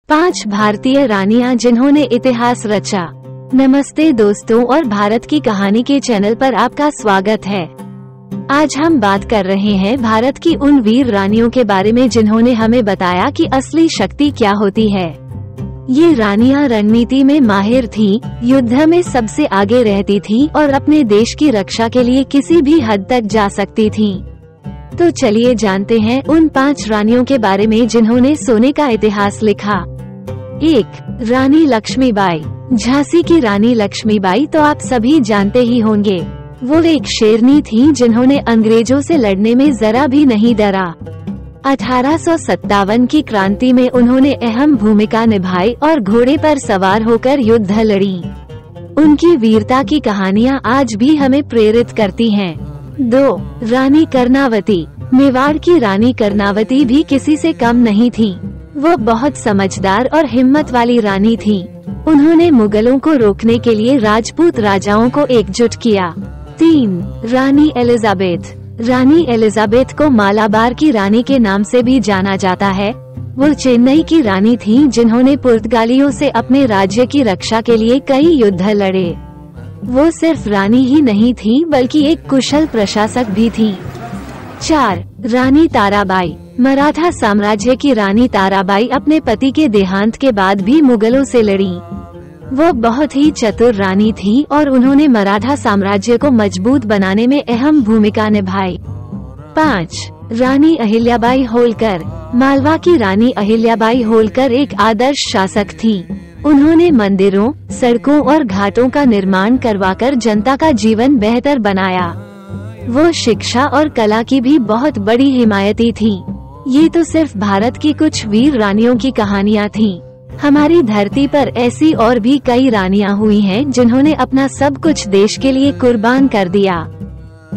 5 भारतीय रानियां जिन्होंने इतिहास रचा। नमस्ते दोस्तों और भारत की कहानी के चैनल पर आपका स्वागत है। आज हम बात कर रहे हैं भारत की उन वीर रानियों के बारे में जिन्होंने हमें बताया कि असली शक्ति क्या होती है। ये रानियां रणनीति में माहिर थीं, युद्ध में सबसे आगे रहती थीं और अपने देश की रक्षा के लिए किसी भी हद तक जा सकती थीं। तो चलिए जानते हैं उन 5 रानियों के बारे में जिन्होंने सोने का इतिहास लिखा। 1. रानी लक्ष्मीबाई। झांसी की रानी लक्ष्मीबाई तो आप सभी जानते ही होंगे। वो एक शेरनी थीं जिन्होंने अंग्रेजों से लड़ने में जरा भी नहीं डरा। 1857 की क्रांति में उन्होंने अहम भूमिका निभाई और घोड़े पर सवार होकर युद्ध लड़ी। उनकी वीरता की कहानियां आज भी हमें प्रेरित करती हैं। 2. रानी कर्णावती। मेवाड़ की रानी कर्णावती भी किसी से कम नहीं थी। वो बहुत समझदार और हिम्मत वाली रानी थी। उन्होंने मुगलों को रोकने के लिए राजपूत राजाओं को एकजुट किया। 3. रानी एलिजाबेथ। रानी एलिजाबेथ को मालाबार की रानी के नाम से भी जाना जाता है। वो चेन्नई की रानी थीं जिन्होंने पुर्तगालियों से अपने राज्य की रक्षा के लिए कई युद्ध लड़े। वो सिर्फ रानी ही नहीं थी बल्कि एक कुशल प्रशासक भी थी। 4. रानी ताराबाई। मराठा साम्राज्य की रानी ताराबाई अपने पति के देहांत के बाद भी मुगलों से लड़ी। वो बहुत ही चतुर रानी थी और उन्होंने मराठा साम्राज्य को मजबूत बनाने में अहम भूमिका निभाई। 5. रानी अहिल्याबाई होलकर। मालवा की रानी अहिल्याबाई होलकर एक आदर्श शासक थी। उन्होंने मंदिरों, सड़कों और घाटों का निर्माण करवाकर जनता का जीवन बेहतर बनाया। वो शिक्षा और कला की भी बहुत बड़ी हिमायती थी। ये तो सिर्फ भारत की कुछ वीर रानियों की कहानियां थीं। हमारी धरती पर ऐसी और भी कई रानियां हुई हैं जिन्होंने अपना सब कुछ देश के लिए कुर्बान कर दिया।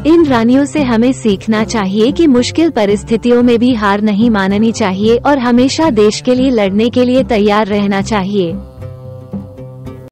इन रानियों से हमें सीखना चाहिए कि मुश्किल परिस्थितियों में भी हार नहीं माननी चाहिए और हमेशा देश के लिए लड़ने के लिए तैयार रहना चाहिए।